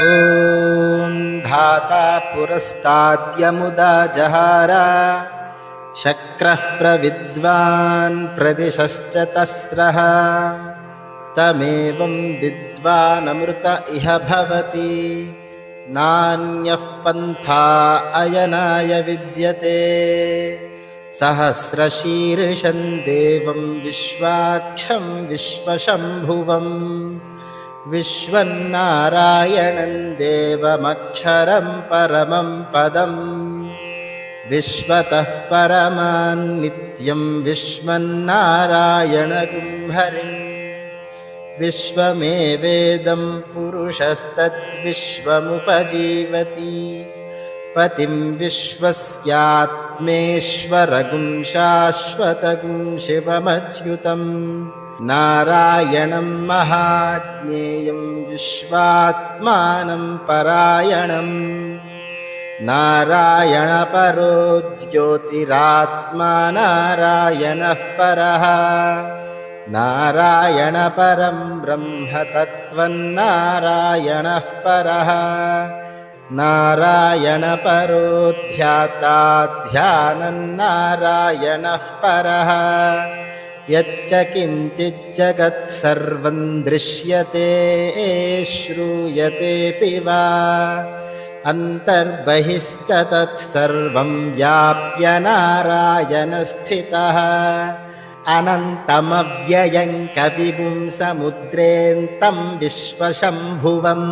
ॐ धाता पुरस्ताद्यमुदा जहार शक्रः प्रविद्वान् प्रदिशश्च तस्रः तमेवं विद्वानमृत इह भवति नान्यः पन्था अयनाय विद्यते सहस्रशीर्षं देवं विश्वाक्षं विश्वशम्भुवम् विश्वन्नारायणं देवमक्षरं परमं पदम् विश्वतः परमान् नित्यं विश्वन्नारायणगुं हरिम् विश्वमेवेदं पुरुषस्तद्विश्वमुपजीवति पतिं विश्वस्यात्मेश्वरगुं शाश्वतगुं शिवमच्युतम् नारायणं महाज्ञेयं विश्वात्मानं परायणम् नारायणपरो ज्योतिरात्मा नारायणः परः नारायणपरं ब्रह्म तत्त्वन्नारायणः परः नारायणपरो ध्याता ध्यानन्नारायणः परः यच्च किञ्चिज्जगत् सर्वं दृश्यते श्रूयतेऽपि वा अन्तर्बहिश्च तत्सर्वं व्याप्य नारायणस्थितः अनन्तमव्ययं कविगुं समुद्रेऽन्तं विश्वशम्भुवम्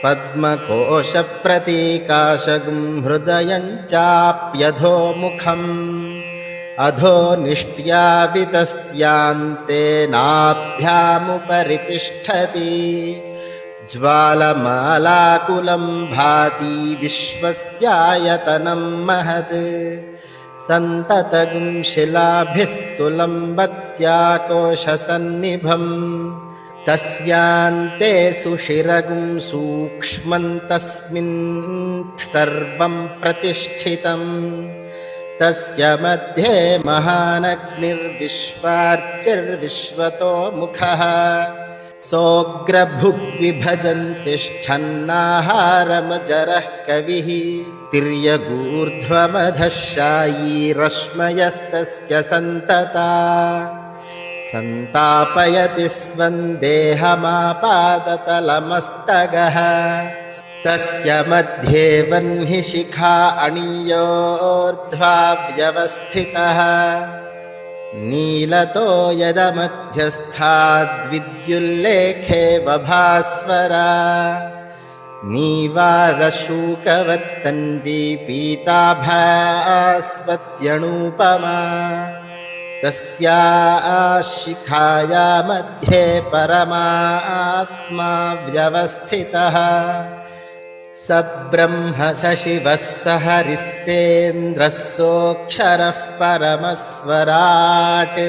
पद्मकोशप्रतीकाशगुं हृदयं चाप्यधोमुखम् अधो निष्ट्या वितस्त्यान्ते नाभ्यामुपरि तिष्ठति ज्वालमालाकुलं भाति विश्वस्यायतनं महत् सन्ततगुं शिलाभिस्तुलं बत्याकोशसन्निभम् तस्यान्ते सुशिरगुं सूक्ष्मं तस्मिन् सर्वं प्रतिष्ठितम् तस्य मध्ये महानग्निर्विश्वार्चिर्विश्वतो मुखः सोऽग्रभुग्विभजन् तिष्ठन्नाहारमजरः कविः तिर्यगूर्ध्वमधशायी रश्मयस्तस्य सन्तता सन्तापयति स्वं देहमापादतलमस्तगः तस्य मध्ये वह्निशिखा अणियोर्ध्वा व्यवस्थितः नीलतो यदमध्यस्थाद्विद्युल्लेखे बभास्वरा नीवारशूकवत्तन्वी पीताभास्वत्यणूपमा तस्या शिखाया मध्ये परमात्मा व्यवस्थितः स ब्रह्म स शिवः स हरिः सेन्द्रः सोऽक्षरः परमस्वराट्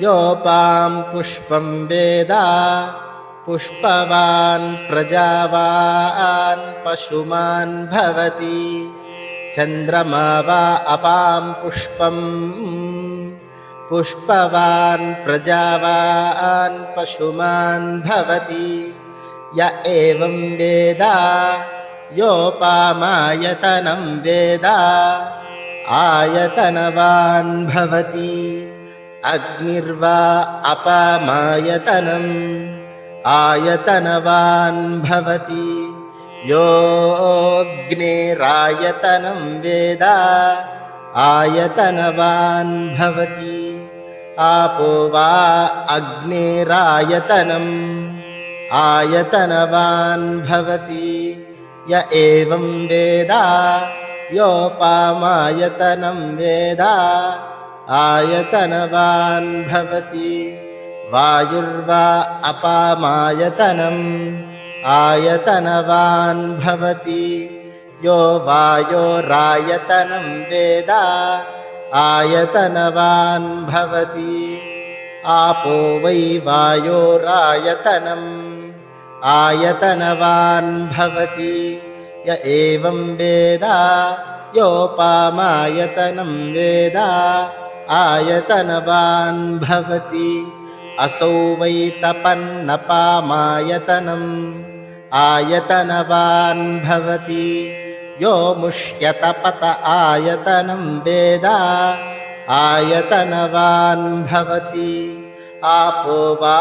योपां पुष्पं वेद पुष्पवान् प्रजावान् पशुमान् भवति चन्द्रमा वा अपां पुष्पं पुष्पवान् प्रजावान् पशुमान् भवति य एवं वेद योपामायतनं वेद आयतनवान् भवति अग्निर्वा अपामायतनम् आयतनवान् भवति योऽग्निरायतनं वेद आयतनवान् भवति आपो वा अग्निरायतनम् आयतनवान् भवति य एवं वेद योपामायतनं वेद आयतनवान् भवति वायुर्वा अपामायतनम् आयतनवान् भवति यो वायोरायतनं वेद आयतनवान् भवति आपो वै वायोरायतनम् आयतनवान् भवति य एवं वेद योपामायतनं वेद आयतनवान् भवति असौ वै तपन्नपामायतनम् आयतनवान् भवति यो मुष्यतपत आयतनं वेद आयतनवान् भवति आपो वा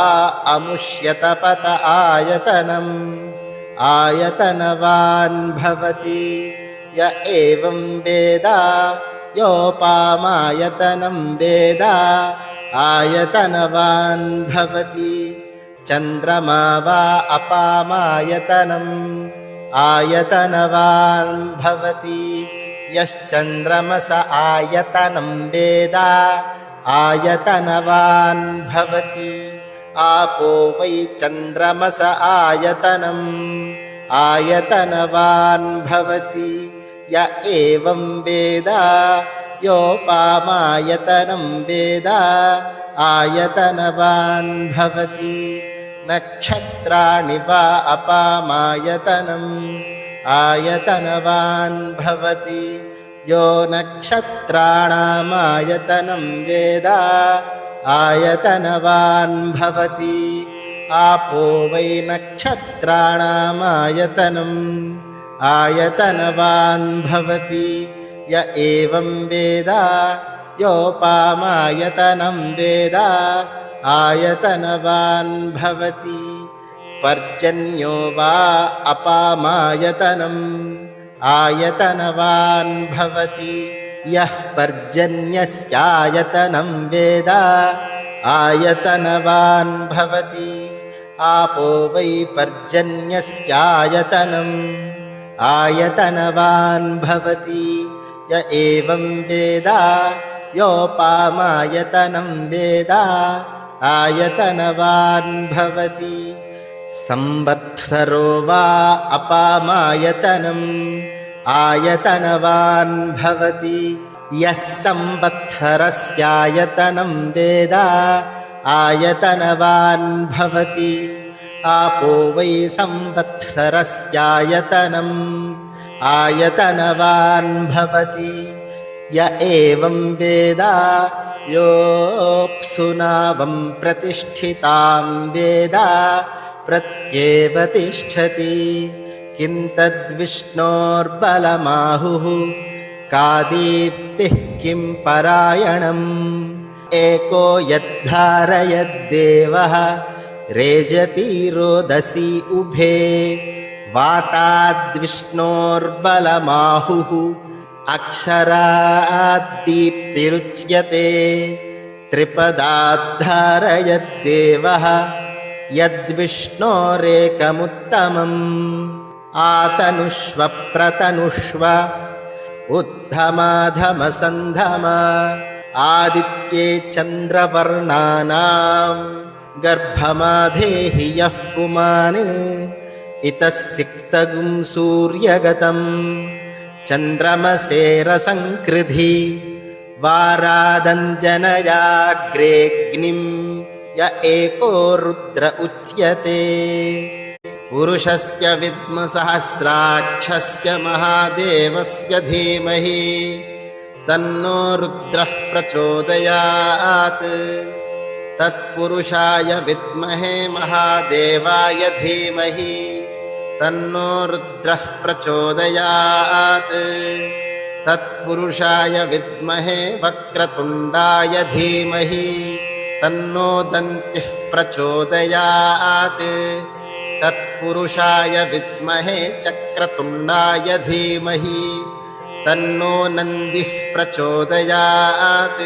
अमुष्यतपत आयतनम् आयतनवान् भवति य एवं वेद योपामायतनं वेद आयतनवान् भवति चन्द्रमा वा अपामायतनम् आयतनवान् भवति यश्चन्द्रमस आयतनं वेद आयतनवान् भवति आपो वै चन्द्रमस आयतनम् आयतनवान् भवति य एवं वेद योपामायतनं वेद आयतनवान् भवति नक्षत्राणि वा अपामायतनम् आयतनवान् भवति यो नक्षत्राणामायतनं वेद आयतनवान् भवति आपो वै नक्षत्राणामायतनम् आयतनवान् भवति य एवं वेद योपामायतनं वेद आयतनवान् भवति पर्जन्यो वा अपामायतनम् आयतनवान् भवति यः पर्जन्यस्यायतनं वेद आयतनवान् भवति आपो वै पर्जन्यस्यायतनम् आयतनवान् भवति य एवं वेद योपामायतनं वेद आयतनवान् भवति संवत्सरो वा अपामायतनम् आयतनवान् भवति यः संवत्सरस्यायतनं वेद आयतनवान् भवति आपो वै संवत्सरस्यायतनम् आयतनवान् भवति य एवं वेद योऽप्सुनावं प्रतिष्ठितां वेद प्रत्येव तिष्ठति किं तद्विष्णोर्बलमाहुः का दीप्तिः किं परायणम् एको यद्धारयद्देवः रेजति रोदसी उभे वाताद्विष्णोर्बलमाहुः अक्षराद्दीप्तिरुच्यते त्रिपदाद्धारयद्देवः यद्विष्णोरेकमुत्तमम् आतनुष्व प्रतनुष्व उद्धमाधमसन्धम आदित्ये चन्द्रवर्णानां गर्भमाधेहि यः पुमान् इतः सिक्तगुं सूर्यगतम् चन्द्रमसेरसङ्कृधि वारादञ्जनयाग्रेऽग्निं य एको रुद्र उच्यते पुरुषस्य विद्मसहस्राक्षस्य महादेवस्य धीमहि तन्नो रुद्रः प्रचोदयात् तत्पुरुषाय विद्महे महादेवाय धीमहि तन्नो रुद्रः प्रचोदयात् तत्पुरुषाय विद्महे वक्रतुण्डाय धीमहि तन्नो दन्तिः प्रचोदयात् तत्पुरुषाय विद्महे चक्रतुण्डाय धीमहि तन्नो नन्दिः प्रचोदयात्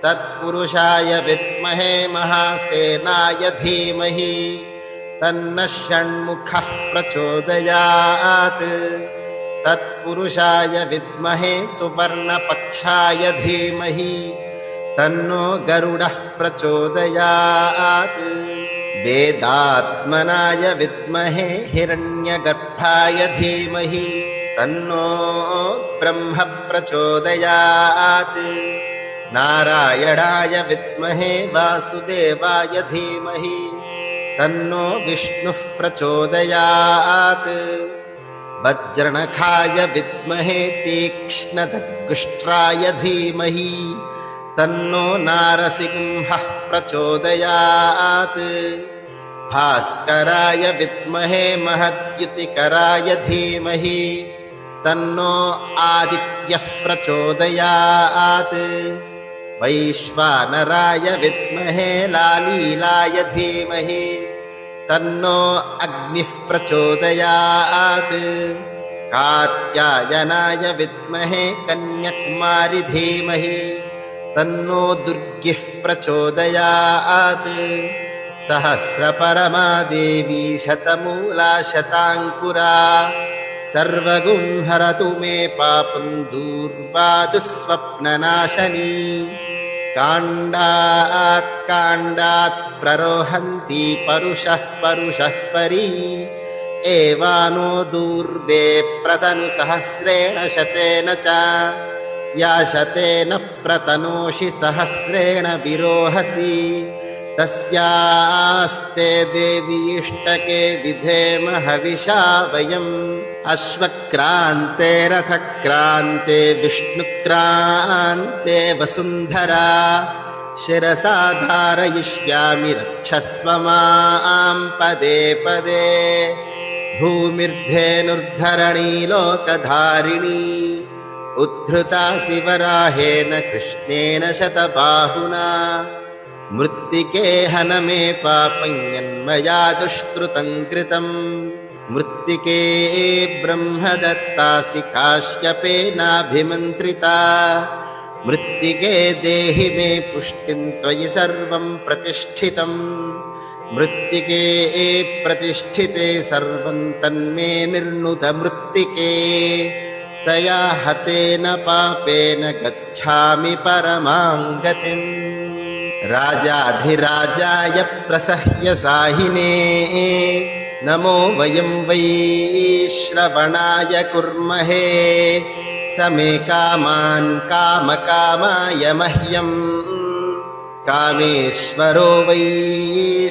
तत्पुरुषाय विद्महे महासेनाय धीमहि तन्नः षण्मुखः प्रचोदयात् तत्पुरुषाय विद्महे सुवर्णपक्षाय धीमहि तन्नो गरुडः प्रचोदयात् वेदात्मनाय विद्महे हिरण्यगर्भाय धीमहि तन्नो ब्रह्म प्रचोदयात् नारायणाय विद्महे वासुदेवाय धीमहि तन्नो विष्णुः प्रचोदयात् वज्रनखाय विद्महे तीक्ष्णदग्गुष्ट्राय धीमहि तन्नो नारसिंहः प्रचोदयात् भास्कराय विद्महे महद्युतिकराय धीमहि तन्नो आदित्यः प्रचोदयात्। वैश्वानराय विद्महे लालीलाय धीमहि तन्नो अग्निः प्रचोदयात्। कात्यायनाय विद्महे कन्याकुमारी धीमहि तन्नो दुर्गिः प्रचोदयात्। सहस्रपरमा देवी शतमूला शताङ्कुरा सर्वगुं हरतु मे पापं दूर्वा दुःस्वप्ननाशनी। काण्डात् काण्डात् प्ररोहन्ति परुषः परुषः परी एवानो दूर्वे प्रतनु सहस्रेण शतेन च। या शतेन प्रतनोषि सहस्रेण विरोहसि तस्यास्ते देवी इष्टके विधेम हविषा वयम्। अश्वक्रान्ते रथक्रान्ते विष्णुक्रान्ते वसुन्धरा शिरसा धारयिष्यामि रक्षस्व मां पदे पदे। भूमिर्धेनुर्धरणी लोकधारिणी उद्धृता शिवराहेन कृष्णेन शतबाहुना। मृत्तिके हन मे पापं यन्मया दुष्कृतं कृतम्। मृत्तिके ब्रह्मदत्तासि काश्यपेनाभिमन्त्रिता। मृत्तिके देहि मे पुष्टिं त्वयि सर्वं प्रतिष्ठितम्। मृत्तिके प्रतिष्ठिते सर्वं तन्मे निर्णुत मृत्तिके। तया हतेन पापेन गच्छामि परमां गतिम्। राजाधिराजाय प्रसह्य साहिने नमो वयं वै श्रवणाय कुर्महे। समे कामान् कामकामाय मह्यम्। कामेश्वरो वै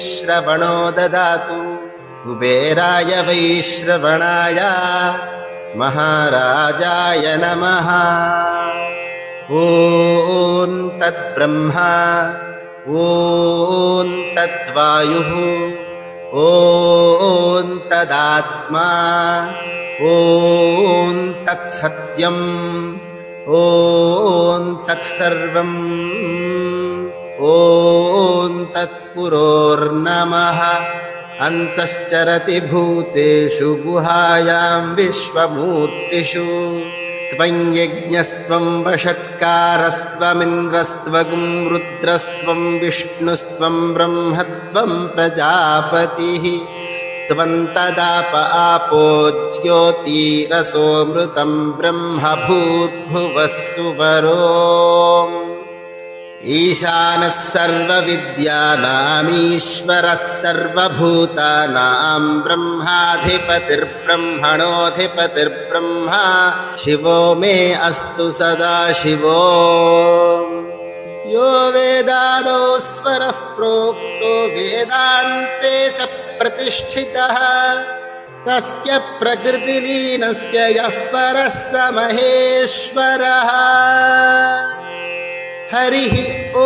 श्रवणो ददातु। कुबेराय वै श्रवणाय महाराजाय नमः। ॐ तद्ब्रह्मा ॐ तद्वायुः ॐ तदात्मा ॐ तत्सत्यम् ॐ तत्सर्वम् ॐ तत्पुरोर्नमः। अन्तश्चरति भूतेषु गुहायां विश्वमूर्तिषु। त्वं यज्ञस्त्वं वषट्कारस्त्वमिन्द्रस्त्वगुं रुद्रस्त्वं विष्णुस्त्वं ब्रह्मत्वं प्रजापतिः। त्वं तदाप आपो ज्योतिरसोऽमृतं ब्रह्म भूर्भुवः सुवरोम्। ईशानः सर्वविद्यानामीश्वरः सर्वभूतानां ब्रह्माधिपतिर्ब्रह्मणोऽधिपतिर्ब्रह्मा शिवो मे अस्तु सदा शिवो। यो वेदादौ स्वरः प्रोक्तो वेदान्ते च प्रतिष्ठितः तस्य प्रकृतिलीनस्य यः परः स महेश्वरः। हरिः ॐ।